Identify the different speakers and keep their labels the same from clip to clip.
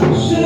Speaker 1: Toi.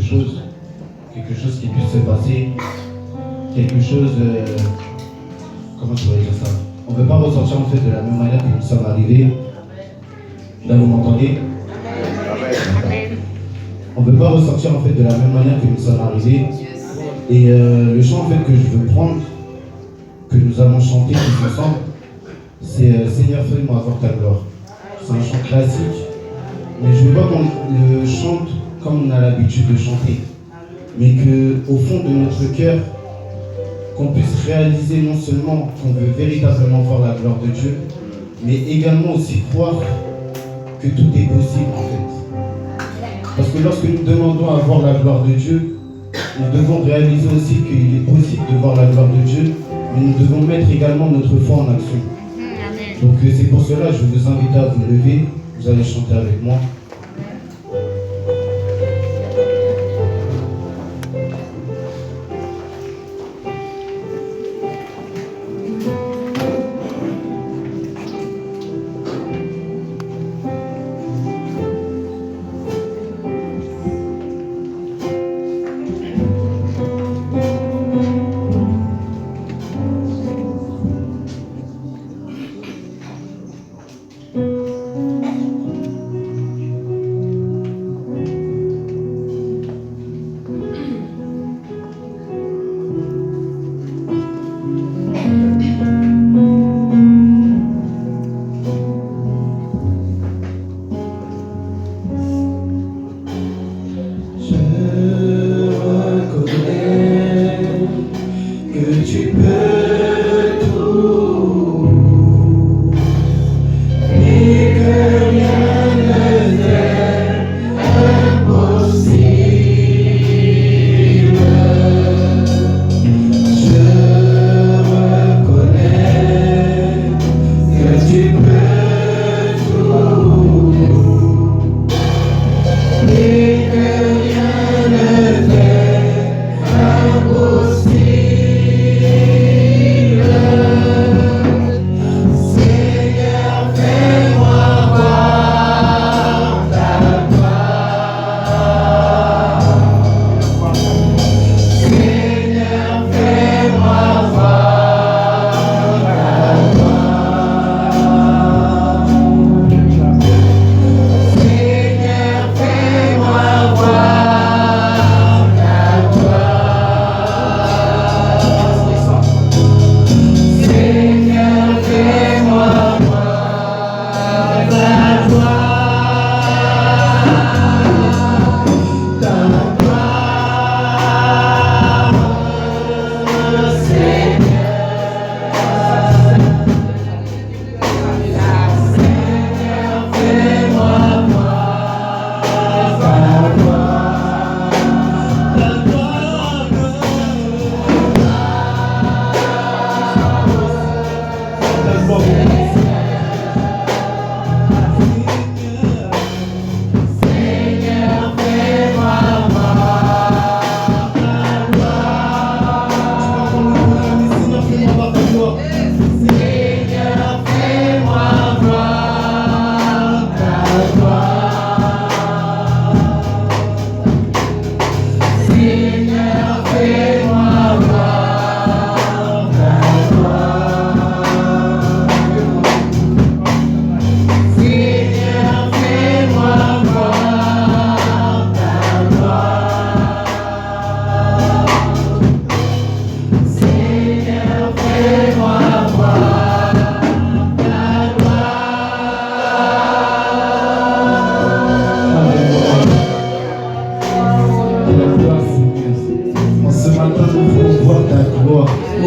Speaker 1: quelque chose qui puisse se passer, quelque chose, comment je pourrais dire ça? On ne veut pas ressortir en fait de la même manière que nous sommes arrivés. Là, vous m'entendez? On ne veut pas ressortir en fait de la même manière que nous sommes arrivés. Et le chant en fait que je veux prendre, que nous allons chanter tous ensemble, c'est Seigneur, fais-moi voir ta gloire. C'est un chant classique, mais je ne veux pas qu'on le chante comme on a l'habitude de chanter, mais qu'au fond de notre cœur, qu'on puisse réaliser non seulement qu'on veut véritablement voir la gloire de Dieu, mais également aussi croire que tout est possible en fait. Parce que lorsque nous demandons à voir la gloire de Dieu, nous devons réaliser aussi qu'il est possible de voir la gloire de Dieu, mais nous devons mettre également notre foi en action. Donc c'est pour cela que je vous invite à vous lever, vous allez chanter avec moi.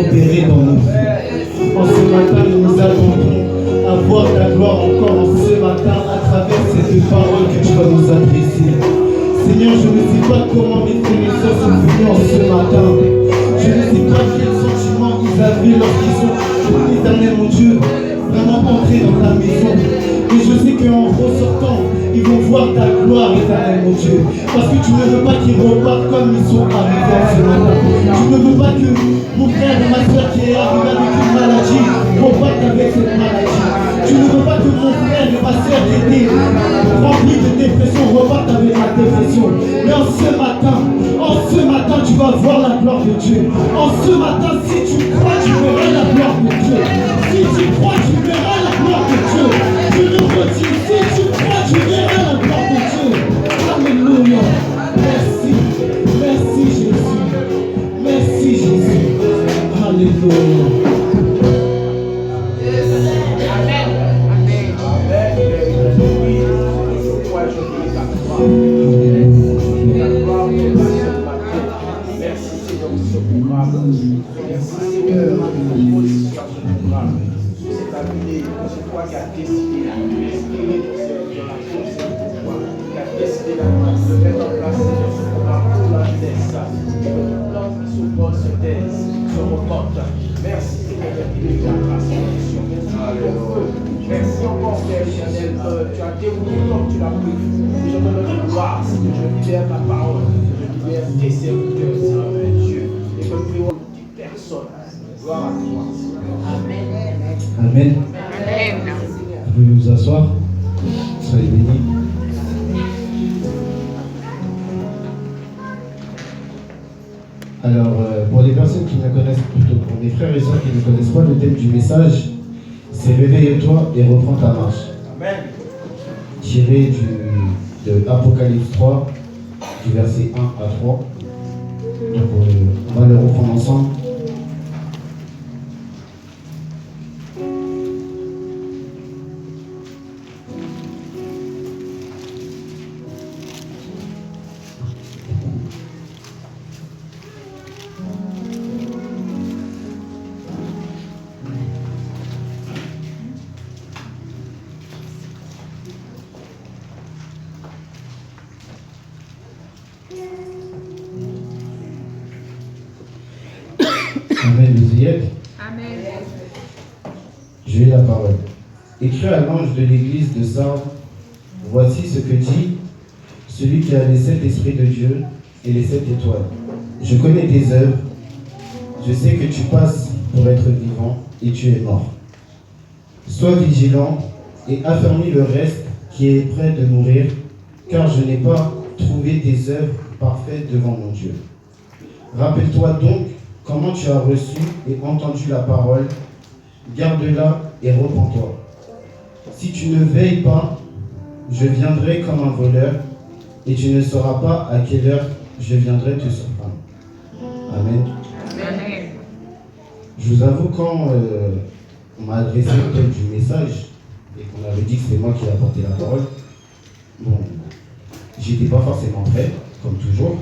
Speaker 1: opérer dans nos vies. En ce matin, nous nous attendons à voir ta gloire encore en ce matin à travers ces paroles que tu vas nous adresser. Seigneur, je ne sais pas comment mes frères et sœurs sont venus en ce matin. Je ne sais pas quels sentiments ils avaient lorsqu'ils sont, éternel mon Dieu, vraiment entrés dans ta maison. Et je sais qu'en ressortant, ils vont voir ta gloire, éternel mon Dieu. Parce que tu ne veux pas qu'ils repartent comme ils sont arrivés en ce matin. Tu ne veux pas que mon frère et ma soeur qui est arrivé avec une maladie repartent avec cette maladie. Tu ne veux pas que mon frère et ma soeur qui étaient remplis de dépression repartent avec la dépression. Mais en ce matin, ce matin, tu vas voir la gloire de Dieu. En ce matin, si tu crois, tu verras la gloire de Dieu. Si tu crois, tu verras la gloire de Dieu. Je le redis, si tu crois, tu verras la gloire de Dieu. Alléluia. Merci. Merci Jésus. Merci Jésus. Alléluia.
Speaker 2: Merci encore, Père éternel. Tu as déroulé comme tu l'as prévu. Et je te donne gloire. Je libère ta parole. Je libère tes serviteurs, Seigneur Dieu. Et que nous prions pour toute personne. Gloire à toi. Amen.
Speaker 1: Amen. Vous pouvez vous asseoir. Soyez bénis. Alors, pour les personnes qui me connaissent, plutôt pour mes frères et sœurs qui ne connaissent pas le thème du message, c'est réveille-toi et reprends ta marche.
Speaker 2: Amen.
Speaker 1: Tiré de Apocalypse 3, du verset 1 à 3. Donc, on va le reprendre ensemble. Amen, vous y êtes?
Speaker 3: Amen.
Speaker 1: Je lis la parole. Écrit à l'ange de l'église de Sardes, voici ce que dit celui qui a les 7 esprits de Dieu et les 7 étoiles. Je connais tes œuvres, je sais que tu passes pour être vivant et tu es mort. Sois vigilant et affermis le reste qui est prêt de mourir, car je n'ai pas trouvé tes œuvres parfaites devant mon Dieu. Rappelle-toi donc comment tu as reçu et entendu la parole, garde-la et repens-toi. Si tu ne veilles pas, je viendrai comme un voleur et tu ne sauras pas à quelle heure je viendrai te surprendre. Amen.
Speaker 3: Amen.
Speaker 1: Je vous avoue, quand on m'a adressé le thème du message et qu'on avait dit que c'est moi qui ai apporté la parole, bon, j'étais pas forcément prêt, comme toujours.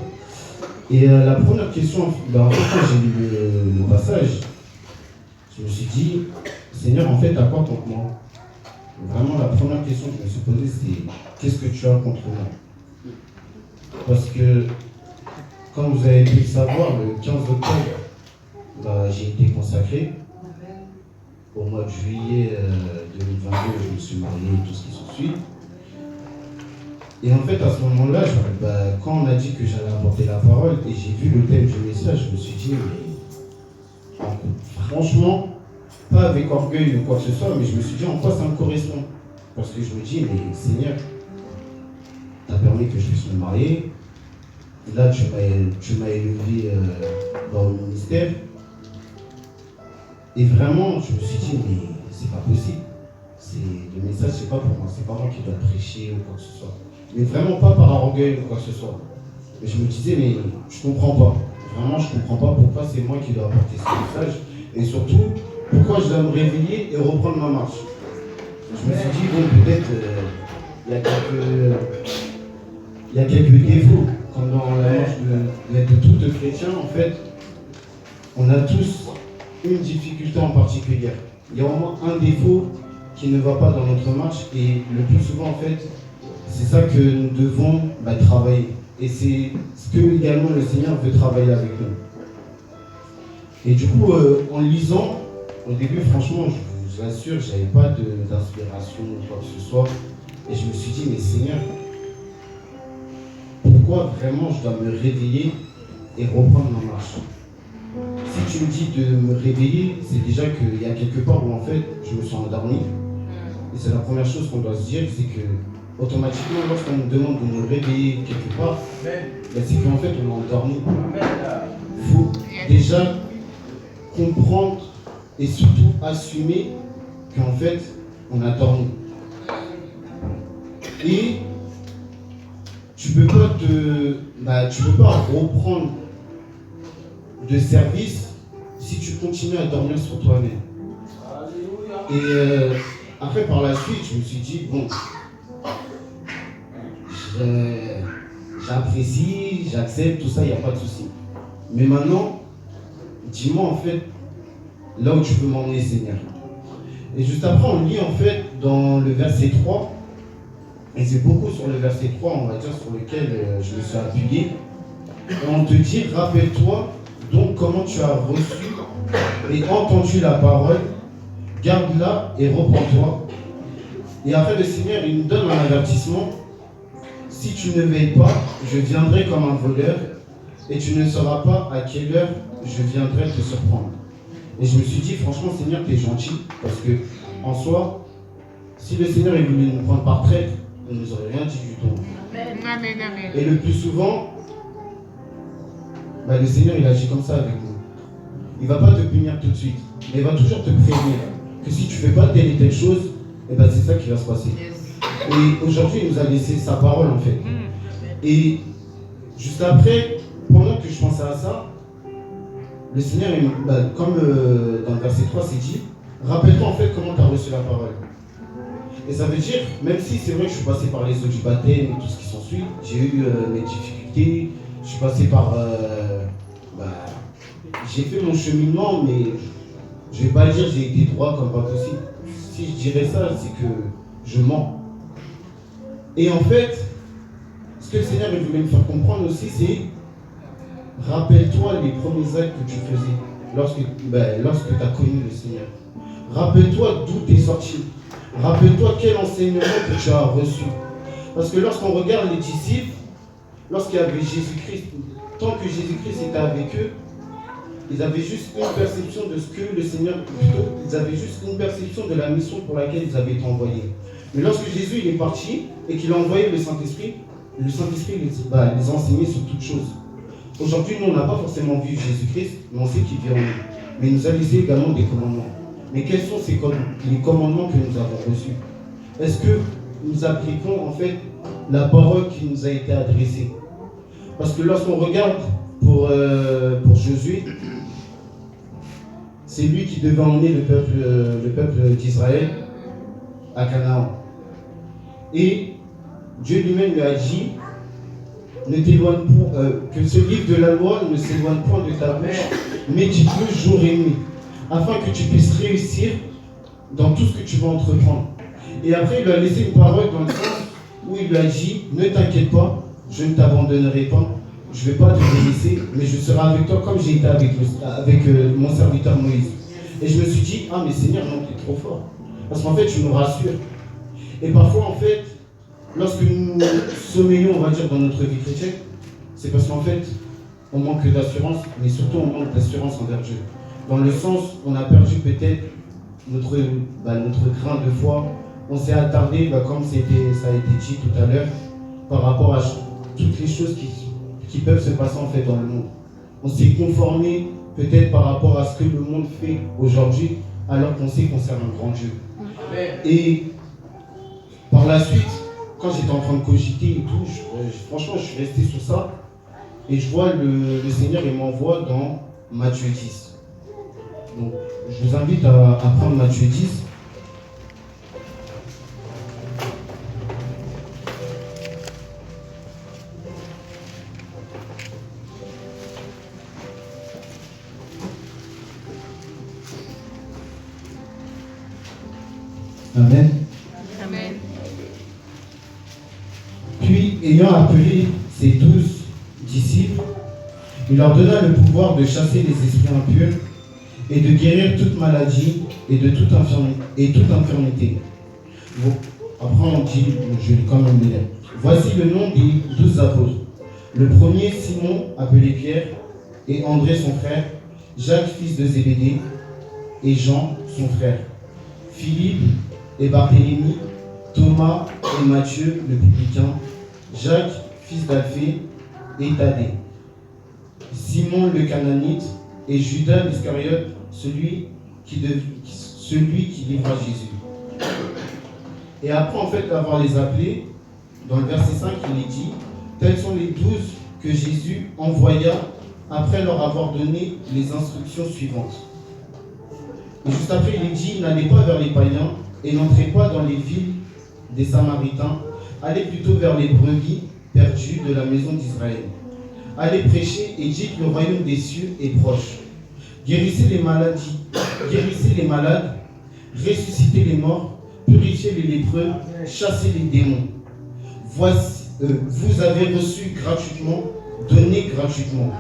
Speaker 1: Et la première question, quand j'ai lu le passage, je me suis dit, Seigneur, en fait, à quoi contre moi? Vraiment, la première question que je me suis posée, c'est qu'est-ce que tu as contre moi? Parce que, comme vous avez pu le savoir, le 15 octobre, j'ai été consacré. Au mois de juillet 2022, je me suis marié, tout ce qui s'ensuit. Et en fait, à ce moment-là, quand on a dit que j'allais apporter la parole et j'ai vu le thème du message, je me suis dit, mais franchement, pas avec orgueil ou quoi que ce soit, mais je me suis dit en quoi ça me correspond. Parce que je me dis, mais Seigneur, tu as permis que je puisse me marier. Là, tu m'as élevé dans le ministère. Et vraiment, je me suis dit, mais c'est pas possible. Le message, c'est pas pour moi. C'est pas moi qui dois prêcher ou quoi que ce soit. Mais vraiment pas par orgueil ou quoi que ce soit. Mais je me disais, mais je comprends pas. Vraiment, je comprends pas pourquoi c'est moi qui dois apporter ce message. Et surtout, pourquoi je dois me réveiller et reprendre ma marche. Je me suis dit, bon, peut-être, il y a quelques défauts. Comme dans la marche de tout chrétien, en fait, on a tous une difficulté en particulier. Il y a au moins un défaut qui ne va pas dans notre marche et le plus souvent, en fait, c'est ça que nous devons travailler. Et c'est ce que également le Seigneur veut travailler avec nous. Et du coup, en lisant, au début, franchement, je vous assure, je n'avais pas d'inspiration ou quoi que ce soit. Et je me suis dit, mais Seigneur, pourquoi vraiment je dois me réveiller et reprendre ma marche? Si tu me dis de me réveiller, c'est déjà qu'il y a quelque part où en fait, je me suis endormi. Et c'est la première chose qu'on doit se dire, c'est que automatiquement, lorsqu'on nous demande de nous réveiller quelque part,
Speaker 2: Amen.
Speaker 1: ben, c'est qu'en fait, on est endormi.
Speaker 2: Amen.
Speaker 1: Il faut déjà comprendre et surtout assumer qu'en fait, on a dormi. Et tu peux pas reprendre de service si tu continues à dormir sur toi-même. Et après, par la suite, je me suis dit, bon, j'apprécie, j'accepte, tout ça, il n'y a pas de souci. Mais maintenant, dis-moi en fait, là où tu veux m'emmener, Seigneur. Et juste après, on lit en fait dans le verset 3, et c'est beaucoup sur le verset 3, on va dire, sur lequel je me suis appuyé. Et on te dit, rappelle-toi donc comment tu as reçu et entendu la parole, garde-la et reprends-toi. Et après, le Seigneur, il nous donne un avertissement. Si tu ne veilles pas, je viendrai comme un voleur, et tu ne sauras pas à quelle heure je viendrai te surprendre. Et je me suis dit, franchement, Seigneur, tu es gentil, parce que, en soi, si le Seigneur il voulait nous prendre par traître, il ne nous aurait rien dit du tout.
Speaker 3: Amen, amen.
Speaker 1: Et le plus souvent, le Seigneur, il agit comme ça avec nous. Il ne va pas te punir tout de suite, mais il va toujours te prévenir que si tu ne fais pas telle et telle chose, c'est ça qui va se passer. Et aujourd'hui, il nous a laissé sa parole, en fait. Et juste après, pendant que je pensais à ça, le Seigneur, comme dans le verset 3, c'est dit, rappelle-toi en fait comment tu as reçu la parole. Et ça veut dire, même si c'est vrai que je suis passé par les eaux du baptême et tout ce qui s'ensuit, j'ai eu mes difficultés, je suis passé par... j'ai fait mon cheminement, mais je ne vais pas dire que j'ai été droit comme pas possible. Si je dirais ça, c'est que je mens. Et en fait, ce que le Seigneur voulait me faire comprendre aussi, c'est rappelle-toi les premiers actes que tu faisais lorsque tu as connu le Seigneur. Rappelle-toi d'où tu es sorti. Rappelle-toi quel enseignement que tu as reçu. Parce que lorsqu'on regarde les disciples, lorsqu'il y avait Jésus-Christ, tant que Jésus-Christ était avec eux, ils avaient juste une perception de ce que le Seigneur, ils avaient juste une perception de la mission pour laquelle ils avaient été envoyés. Mais lorsque Jésus il est parti et qu'il a envoyé le Saint-Esprit les enseignait sur toutes choses. Aujourd'hui, nous, on n'a pas forcément vu Jésus-Christ, mais on sait qu'il vient en nous. Mais il nous a laissé également des commandements. Mais quels sont les commandements que nous avons reçus? Est-ce que nous appliquons en fait la parole qui nous a été adressée? Parce que lorsqu'on regarde pour Josué, c'est lui qui devait emmener le peuple d'Israël à Canaan. Et Dieu lui-même lui a dit, ne t'éloigne pas, que ce livre de la loi ne s'éloigne point de ta bouche, mais dis-le jour et nuit, afin que tu puisses réussir dans tout ce que tu vas entreprendre. Et après, il lui a laissé une parole dans le sens où il lui a dit, ne t'inquiète pas, je ne t'abandonnerai pas, je ne vais pas te délaisser, mais je serai avec toi comme j'ai été avec mon serviteur Moïse. Et je me suis dit, ah mais Seigneur, non, tu es trop fort. Parce qu'en fait, tu nous rassures. Et parfois, en fait, lorsque nous sommeillons, on va dire, dans notre vie chrétienne, c'est parce qu'en fait, on manque d'assurance, mais surtout on manque d'assurance envers Dieu. Dans le sens, on a perdu peut-être notre grain de foi. On s'est attardé, comme ça a été dit tout à l'heure, par rapport à toutes les choses qui peuvent se passer en fait dans le monde. On s'est conformé peut-être par rapport à ce que le monde fait aujourd'hui, alors qu'on sait qu'on sert un grand Dieu. Et par la suite, quand j'étais en train de cogiter et tout, franchement, je suis resté sur ça. Et je vois le Seigneur, il m'envoie dans Matthieu 10. Donc, je vous invite à prendre Matthieu 10. Amen.
Speaker 3: Amen.
Speaker 1: Puis, ayant appelé ses 12 disciples, il leur donna le pouvoir de chasser les esprits impurs et de guérir toute maladie et de toute infirmité. Bon, après, on dit, je vais quand même le lire. Voici le nom des 12 apôtres. Le premier, Simon, appelé Pierre, et André, son frère, Jacques, fils de Zébédée, et Jean, son frère, Philippe et Barthélemy, Thomas et Matthieu, le publicain, Jacques, fils d'Alphée, et Thaddée, Simon le Cananite, et Judas l'Iscariote, celui qui livra Jésus. Et après, en fait, avoir les appelés, dans le verset 5, il est dit, tels sont les 12 que Jésus envoya après leur avoir donné les instructions suivantes. Et juste après, il est dit, n'allez pas vers les païens et n'entrez pas dans les villes des Samaritains, allez plutôt vers les brebis perdues de la maison d'Israël. Allez prêcher et dites, le royaume des cieux est proche. Guérissez les malades, ressuscitez les morts, purifiez les lépreux, chassez les démons. Voici, vous avez reçu gratuitement, donnez gratuitement.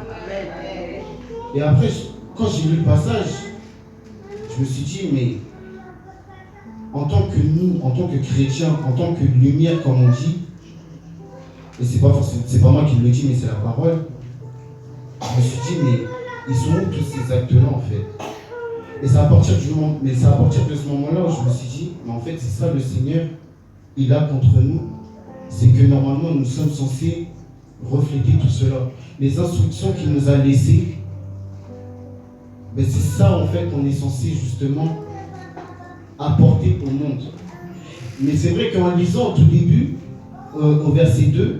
Speaker 1: Et après, quand j'ai lu le passage, je me suis dit, mais en tant que nous, en tant que chrétiens, en tant que lumière, comme on dit, et c'est pas moi qui le dis, mais c'est la parole, je me suis dit, mais ils sont où tous ces actes-là en fait? Et c'est à partir de ce moment-là où je me suis dit, mais en fait c'est ça le Seigneur, il a contre nous, c'est que normalement nous sommes censés refléter tout cela. Les instructions qu'il nous a laissées, ben c'est ça en fait qu'on est censé justement apporter au monde. Mais c'est vrai qu'en lisant au tout début, au verset 2,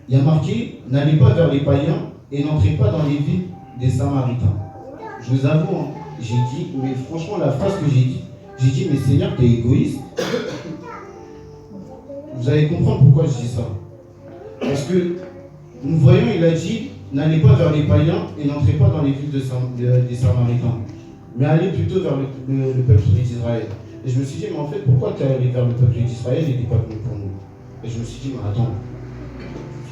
Speaker 1: il y a marqué, n'allez pas vers les païens et n'entrez pas dans les villes des Samaritains. Je vous avoue, hein, j'ai dit, mais franchement la phrase que j'ai dit, mais Seigneur, t'es égoïste. Vous allez comprendre pourquoi je dis ça. Parce que nous voyons, il a dit, n'allez pas vers les païens et n'entrez pas dans les villes des Samaritains, mais allez plutôt vers le peuple d'Israël. Et je me suis dit, mais en fait, pourquoi tu es allé vers le peuple d'Israël et tu n'es pas venu pour nous? Et je me suis dit, mais attends,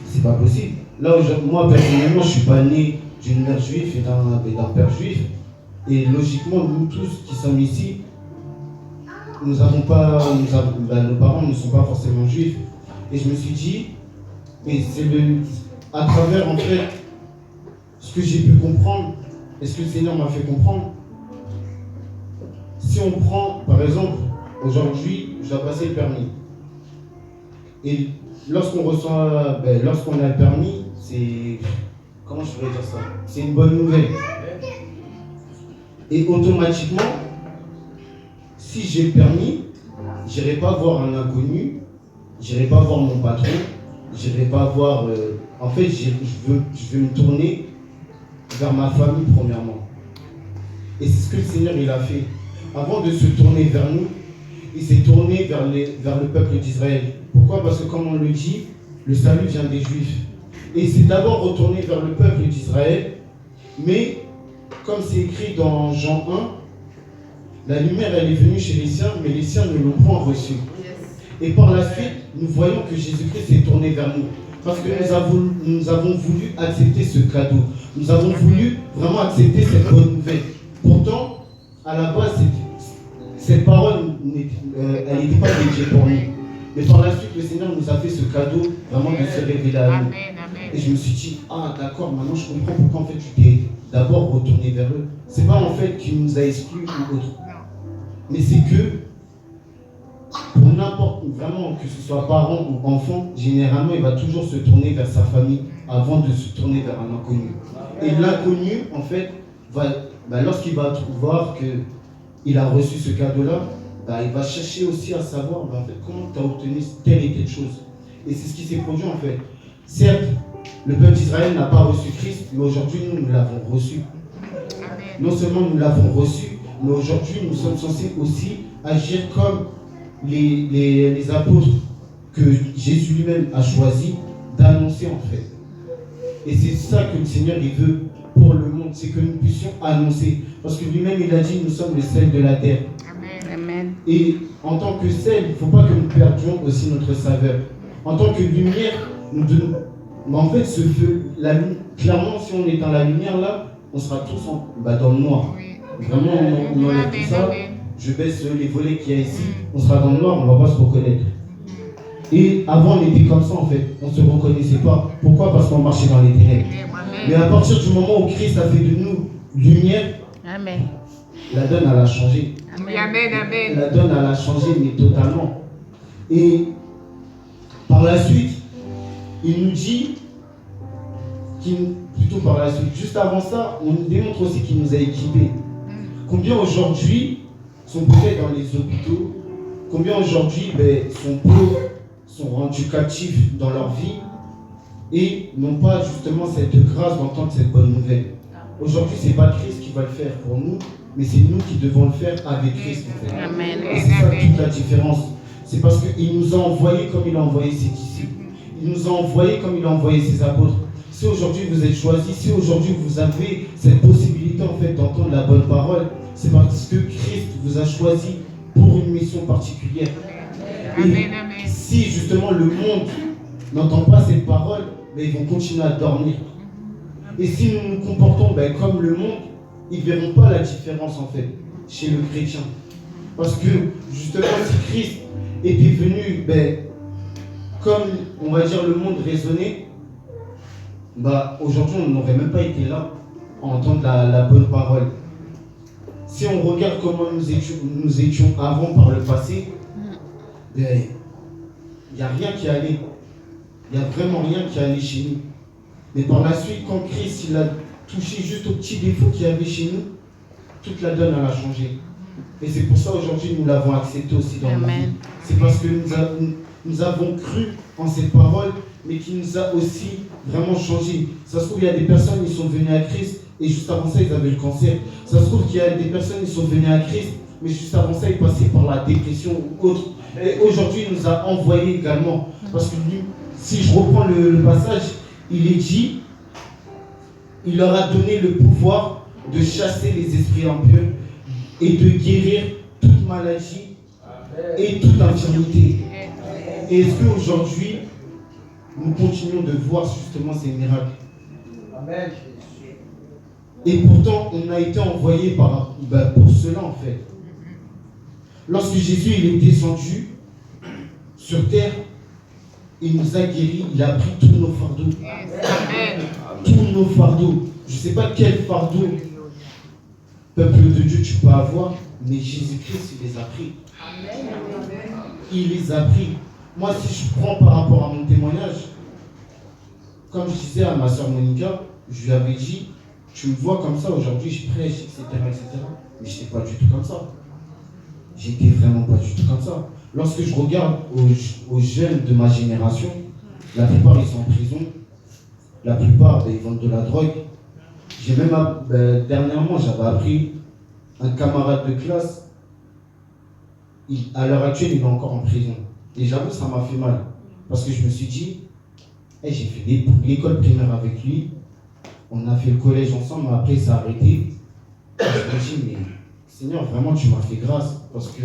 Speaker 1: c'est pas possible. Là, moi, personnellement, je ne suis pas né d'une mère juive et d'un père juif. Et logiquement, nous tous qui sommes ici, nos parents ne sont pas forcément juifs. Et je me suis dit, mais c'est à travers en fait ce que j'ai pu comprendre et ce que le Seigneur m'a fait comprendre. Si on prend, par exemple, aujourd'hui, je dois passer le permis. Et lorsqu'on a le permis, c'est... Comment je pourrais dire ça? C'est une bonne nouvelle. Et automatiquement, si j'ai le permis, je n'irai pas voir un inconnu, je n'irai pas voir mon patron, je n'irai pas voir... En fait, je veux me tourner vers ma famille premièrement. Et c'est ce que le Seigneur il a fait. Avant de se tourner vers nous, il s'est tourné vers le peuple d'Israël. Pourquoi? Parce que comme on le dit, le salut vient des Juifs. Et il s'est d'abord retourné vers le peuple d'Israël, mais comme c'est écrit dans Jean 1, la lumière elle est venue chez les siens, mais les siens ne l'ont point reçue. Et par la suite, nous voyons que Jésus-Christ s'est tourné vers nous. Parce que nous avons voulu accepter ce cadeau. Nous avons voulu vraiment accepter cette bonne nouvelle. Pourtant, à la base, cette parole, elle n'était pas dédiée pour nous. Mais par la suite, le Seigneur nous a fait ce cadeau vraiment de se révéler à nous. Et je me suis dit, ah d'accord, maintenant je comprends pourquoi en fait tu t'es d'abord retourné vers eux. C'est pas en fait qu'il nous a exclus ou autre. Mais c'est que, pour n'importe, vraiment, que ce soit parent ou enfant, généralement il va toujours se tourner vers sa famille avant de se tourner vers un inconnu. Et l'inconnu, en fait, lorsqu'il va voir qu'il a reçu ce cadeau-là, il va chercher aussi à savoir en fait, comment tu as obtenu telle et telle chose. Et c'est ce qui s'est produit en fait. Certes, le peuple d'Israël n'a pas reçu Christ, mais aujourd'hui nous l'avons reçu. Non seulement nous l'avons reçu, mais aujourd'hui nous sommes censés aussi agir comme les apôtres que Jésus lui-même a choisi d'annoncer en fait. Et c'est ça que le Seigneur il veut pour le monde, c'est que nous puissions annoncer. Parce que lui-même il a dit, nous sommes le sel de la terre.
Speaker 3: Amen.
Speaker 1: Et en tant que sel, il ne faut pas que nous perdions aussi notre saveur. En tant que lumière, mais en fait, ce feu, clairement, si on est dans la lumière là, on sera tous dans le noir. Oui. Vraiment, on enlève tout ça. Je baisse les volets qu'il y a ici, on sera dans le noir, on ne va pas se reconnaître. Et avant, on était comme ça en fait, on ne se reconnaissait pas. Pourquoi? Parce qu'on marchait dans les ténèbres. Mais à partir du moment où Christ a fait de nous lumière,
Speaker 3: Amen.
Speaker 1: La donne, elle a changé.
Speaker 3: Amen.
Speaker 1: La donne, elle a changé, mais totalement. Et par la suite, il nous dit, plutôt par la suite, juste avant ça, on nous démontre aussi qu'il nous a équipés. Combien aujourd'hui sont peut-être dans les hôpitaux, combien aujourd'hui sont pauvres, sont rendus captifs dans leur vie et n'ont pas justement cette grâce d'entendre cette bonne nouvelle. Aujourd'hui, ce n'est pas Christ qui va le faire pour nous, mais c'est nous qui devons le faire avec Christ en fait.
Speaker 3: Amen.
Speaker 1: Et c'est ça toute la différence. C'est parce qu'il nous a envoyés comme il a envoyé ses disciples. Il nous a envoyés comme il a envoyé ses apôtres. Si aujourd'hui vous êtes choisis, si aujourd'hui vous avez cette possibilité en fait d'entendre la bonne parole, c'est parce que Christ vous a choisi pour une mission particulière. Et si justement le monde n'entend pas cette parole, ils vont continuer à dormir. Et si nous nous comportons comme le monde, ils ne verront pas la différence en fait chez le chrétien. Parce que justement si Christ était venu comme on va dire le monde raisonnait, aujourd'hui on n'aurait même pas été là à entendre la bonne parole. Si on regarde comment nous étions avant par le passé, il n'y a rien qui allait. Il n'y a vraiment rien qui allait chez nous. Mais par la suite, quand Christ il a touché juste aux petits défauts qu'il y avait chez nous, toute la donne elle a changé. Et c'est pour ça aujourd'hui nous l'avons accepté aussi dans notre vie. C'est parce que nous avons cru en cette parole, mais qui nous a aussi vraiment changé. Ça se trouve, il y a des personnes qui sont venues à Christ et juste avant ça, ils avaient le cancer. Ça se trouve qu'il y a des personnes qui sont venues à Christ, mais juste avant ça, ils passaient par la dépression ou autre. Et aujourd'hui, il nous a envoyés également. Parce que lui, si je reprends le passage, il est dit, il leur a donné le pouvoir de chasser les esprits impurs et de guérir toute maladie et toute infirmité. Et est-ce qu'aujourd'hui, nous continuons de voir justement ces miracles?
Speaker 2: Amen.
Speaker 1: Et pourtant, on a été envoyé pour cela en fait. Lorsque Jésus il est descendu sur terre, il nous a guéris, il a pris tous nos fardeaux.
Speaker 3: Amen.
Speaker 1: Tous nos fardeaux. Je ne sais pas quel fardeau, peuple de Dieu, tu peux avoir, mais Jésus-Christ, il les a pris. Il les a pris. Moi, si je prends par rapport à mon témoignage, comme je disais à ma soeur Monica, je lui avais dit, tu me vois comme ça aujourd'hui, je prêche, etc. Mais je n'étais pas du tout comme ça. J'étais vraiment pas du tout comme ça. Lorsque je regarde aux jeunes de ma génération, la plupart ils sont en prison, la plupart ils vendent de la drogue. J'ai même, dernièrement, j'avais appris un camarade de classe, à l'heure actuelle il est encore en prison. Et j'avoue, ça m'a fait mal. Parce que je me suis dit, j'ai fait l'école primaire avec lui, on a fait le collège ensemble, mais après ça a arrêté. Je me suis dit, mais Seigneur, vraiment tu m'as fait grâce. Parce que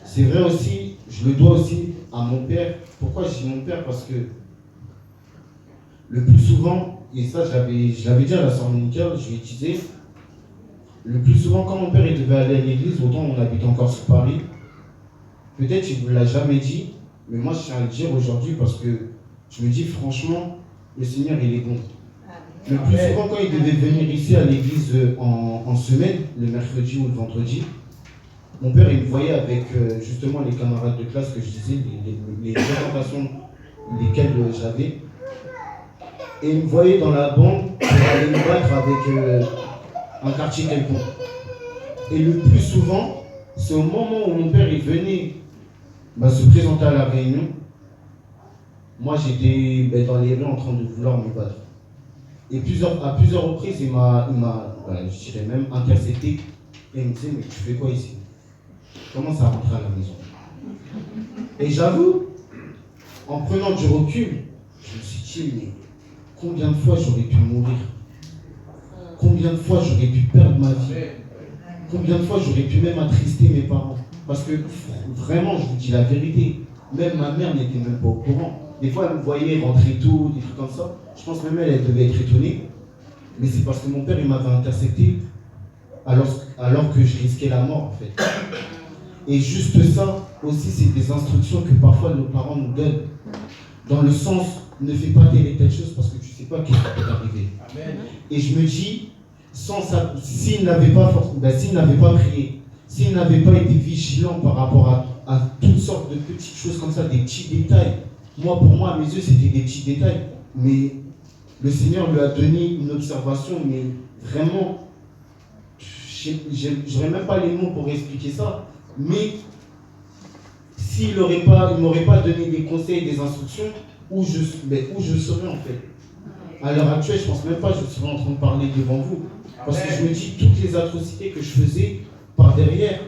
Speaker 1: c'est vrai aussi, je le dois aussi à mon père. Pourquoi je dis mon père? Parce que le plus souvent, et ça je l'avais dit à la sœur Monica, je lui disais, le plus souvent quand mon père il devait aller à l'église, autant on habite encore sur Paris, peut-être il ne vous l'a jamais dit, mais moi je tiens à le dire aujourd'hui parce que je me dis franchement, le Seigneur il est bon. Le plus souvent quand il devait venir ici à l'église en semaine, le mercredi ou le vendredi, mon père il me voyait avec justement les camarades de classe que je disais, les présentations lesquelles j'avais, et il me voyait dans la bande pour aller me battre avec un quartier quelconque. Et le plus souvent, c'est au moment où mon père il venait se présenter à la réunion, moi j'étais dans les rues en train de vouloir me battre. Et à plusieurs reprises, il m'a je dirais même intercepté et il me disait, mais tu fais quoi ici? Comment ça rentre à la maison? Et j'avoue, en prenant du recul, je me suis dit, mais combien de fois j'aurais pu mourir? Combien de fois j'aurais pu perdre ma vie? Combien de fois j'aurais pu même attrister mes parents? Parce que vraiment, je vous dis la vérité, même ma mère n'était même pas au courant. Des fois, elle me voyait rentrer tôt, des trucs comme ça. Je pense même elle devait être étonnée. Mais c'est parce que mon père, il m'avait intercepté alors que je risquais la mort, en fait. Et juste ça, aussi, c'est des instructions que parfois nos parents nous donnent. Dans le sens, ne fais pas telle et telle chose parce que tu ne sais pas qu'est-ce qui peut t'arriver. Et je me dis, s'il n'avait pas prié, s'il n'avait pas été vigilant par rapport à toutes sortes de petites choses comme ça, des petits détails. Moi, pour moi, à mes yeux, c'était des petits détails. Mais le Seigneur lui a donné une observation, mais vraiment, je n'aurais même pas les mots pour expliquer ça. Mais s'il ne m'aurait pas donné des conseils, des instructions, où je serais en fait. À l'heure actuelle, je ne pense même pas que je serais en train de parler devant vous. Parce que je me dis toutes les atrocités que je faisais par derrière,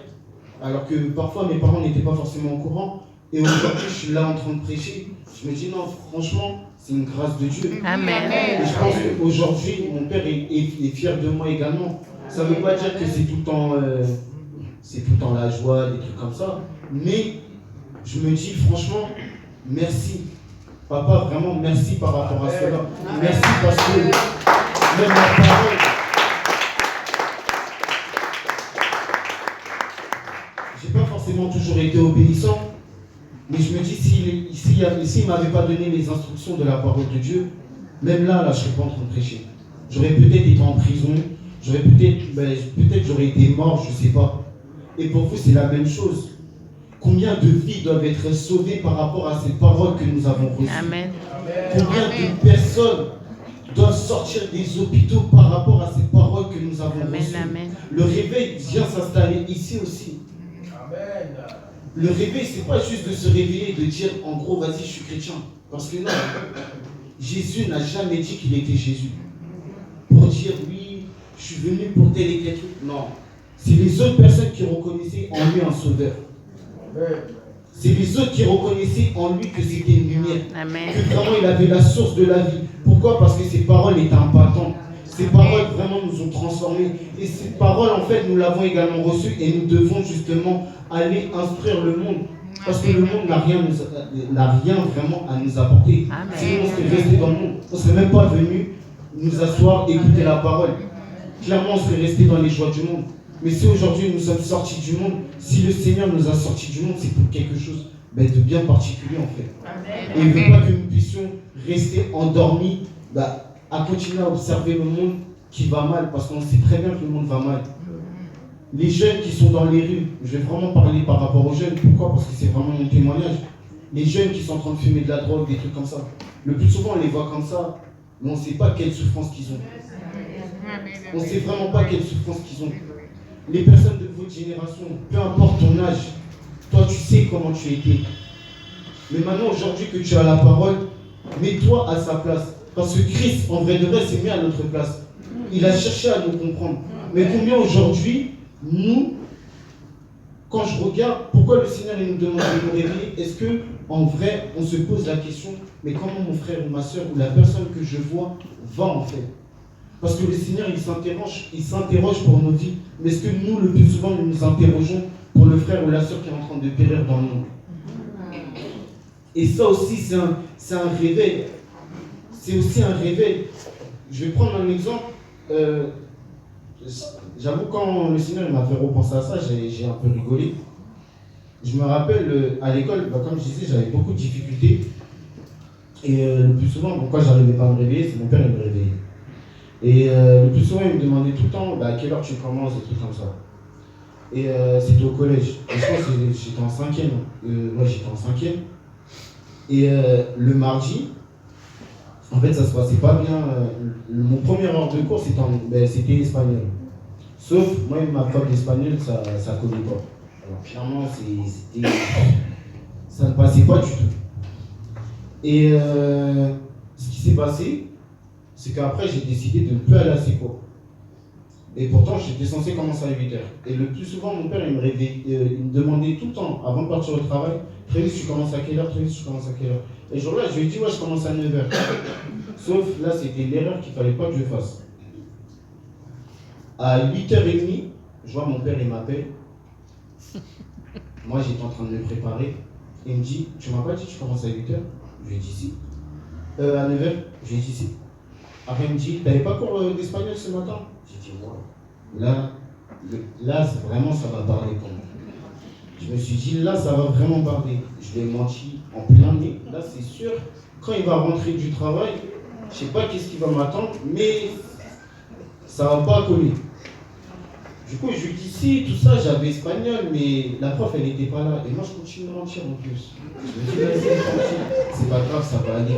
Speaker 1: alors que parfois mes parents n'étaient pas forcément au courant. Et aujourd'hui, je suis là en train de prêcher. Je me dis non, franchement, c'est une grâce de Dieu.
Speaker 3: Amen.
Speaker 1: Et je pense qu'aujourd'hui, mon père est fier de moi également. Ça ne veut pas dire que c'est tout le temps la joie, des trucs comme ça. Mais je me dis franchement, merci. Papa, vraiment merci par rapport à cela. Merci parce que même la parole, j'ai pas forcément toujours été obéissant, mais je me dis s'il ne m'avait pas donné les instructions de la parole de Dieu, même là, je ne serais pas en train de prêcher. J'aurais peut-être été en prison, peut-être j'aurais été mort, je ne sais pas. Et pour vous, c'est la même chose. Combien de vies doivent être sauvées par rapport à ces paroles que nous avons reçues?
Speaker 3: Amen.
Speaker 1: Combien de personnes doivent sortir des hôpitaux par rapport à ces paroles que nous avons reçues?
Speaker 3: Amen.
Speaker 1: Le réveil vient s'installer ici aussi.
Speaker 2: Amen.
Speaker 1: Le réveil, c'est pas juste de se réveiller et de dire en gros, vas-y, je suis chrétien. Parce que non, Jésus n'a jamais dit qu'il était Jésus. Pour dire oui, je suis venu pour tel et tel truc. Non. C'est les autres personnes qui reconnaissaient en lui un sauveur. C'est les autres qui reconnaissaient en lui que c'était une lumière.
Speaker 3: Amen.
Speaker 1: Que vraiment il avait la source de la vie. Pourquoi? Parce que ces paroles étaient impactantes. Ces paroles vraiment nous ont transformés. Et ces paroles, en fait, nous l'avons également reçues et nous devons justement aller instruire le monde. Parce que le monde n'a rien vraiment à nous apporter. Sinon, on serait resté dans le monde. On ne serait même pas venu nous asseoir, écouter la parole. Clairement, on serait resté dans les joies du monde. Mais si aujourd'hui nous sommes sortis du monde, si le Seigneur nous a sortis du monde, c'est pour quelque chose de bien particulier en fait. Et il ne veut pas que nous puissions rester endormis, à continuer à observer le monde qui va mal, parce qu'on sait très bien que le monde va mal. Les jeunes qui sont dans les rues, je vais vraiment parler par rapport aux jeunes, pourquoi? Parce que c'est vraiment mon témoignage. Les jeunes qui sont en train de fumer de la drogue, des trucs comme ça, le plus souvent on les voit comme ça, mais on ne sait pas quelle souffrance qu'ils ont. On ne sait vraiment pas quelle souffrance qu'ils ont. Les personnes de votre génération, peu importe ton âge, toi tu sais comment tu étais. Mais maintenant, aujourd'hui que tu as la parole, mets-toi à sa place. Parce que Christ, en vrai de vrai, s'est mis à notre place. Il a cherché à nous comprendre. Mais combien aujourd'hui, nous, quand je regarde, pourquoi le Seigneur nous demande de nous réveiller, est-ce que en vrai, on se pose la question, mais comment mon frère ou ma soeur ou la personne que je vois va en fait? Parce que le Seigneur, il s'interroge pour nos vies. Mais est-ce que nous, le plus souvent, nous nous interrogeons pour le frère ou la sœur qui est en train de périr dans le monde? Et ça aussi, c'est un réveil. C'est aussi un réveil. Je vais prendre un exemple. J'avoue, quand le Seigneur m'a fait repenser à ça, j'ai un peu rigolé. Je me rappelle, à l'école, comme je disais, j'avais beaucoup de difficultés. Et le plus souvent, quand j'arrivais pas à me réveiller, c'est mon père qui me réveillait. Et le plus souvent, il me demandait tout le temps à quelle heure tu commences, des trucs comme ça. Et c'était au collège. Et je pense que j'étais en 5e. Moi, j'étais en 5e. Et le mardi, en fait, ça se passait pas bien. Mon premier heure de cours, c'était espagnol. Sauf, moi, ma prof d'espagnol, ça collait pas. Alors, clairement, ça ne passait pas du tout. Et ce qui s'est passé, c'est qu'après, j'ai décidé de ne plus aller à ces cours. Et pourtant, j'étais censé commencer à 8h. Et le plus souvent, mon père, il me demandait tout le temps, avant de partir au travail, Trévis, tu commences à quelle heure? Trévis, tu commences à quelle heure? Et ce jour-là, je lui ai dit, ouais, je commence à 9h. Sauf, là, c'était l'erreur qu'il ne fallait pas que je fasse. À 8h30, je vois mon père, il m'appelle. Moi, j'étais en train de me préparer. Il me dit, tu m'as pas dit que tu commences à 8h? Je lui ai dit si. À 9h? Je lui ai dit si. Après, il me dit, t'avais pas cours d'espagnol ce matin? J'ai dit, ouais. Là, vraiment, ça va parler pour moi. Je me suis dit, là, ça va vraiment parler. Je lui ai menti en plein nez. Là, c'est sûr, quand il va rentrer du travail, je sais pas qu'est-ce qui va m'attendre, mais ça va pas coller. Du coup, je lui dis si, tout ça, j'avais espagnol, mais la prof, elle n'était pas là. Et moi, je continue de mentir en plus. Je me dis, vas-y, tranquille, c'est pas grave, ça va aller.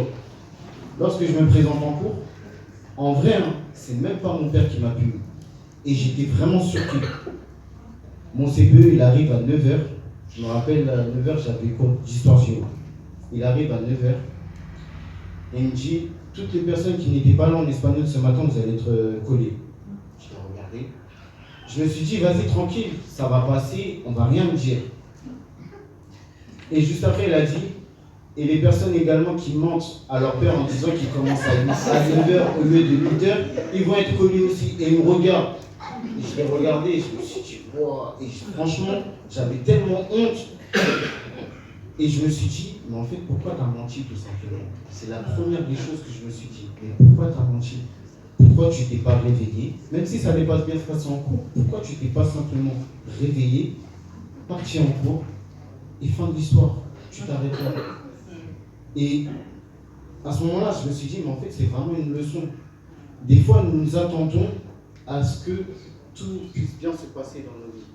Speaker 1: Lorsque je me présente en cours, en vrai, hein, c'est même pas mon père qui m'a puni. Et j'étais vraiment surpris. Mon CPE, il arrive à 9h. Je me rappelle, à 9h, j'avais cours d'histoire géo. Il arrive à 9h. Et il me dit, toutes les personnes qui n'étaient pas là en espagnol ce matin, vous allez être collées. Je l'ai regardé. Je me suis dit, vas-y, tranquille, ça va passer, on va rien me dire. Et juste après, il a dit, et les personnes également qui mentent à leur père en disant qu'ils commencent à 9h au lieu de 8h, ils vont être collés aussi. Et ils me regardent. Et je l'ai regardé et je me suis dit, wow. Et franchement, j'avais tellement honte. Et je me suis dit, mais en fait, pourquoi t'as menti tout simplement? C'est la première des choses que je me suis dit. Mais pourquoi t'as menti? Pourquoi tu t'es pas réveillé? Même si ça n'allait pas bien se passer en cours, pourquoi tu t'es pas simplement réveillé, parti en cours, et fin de l'histoire? Tu t'arrêtes là. Et à ce moment-là, je me suis dit, mais en fait, c'est vraiment une leçon. Des fois, nous nous attendons à ce que tout puisse bien se passer dans nos vies.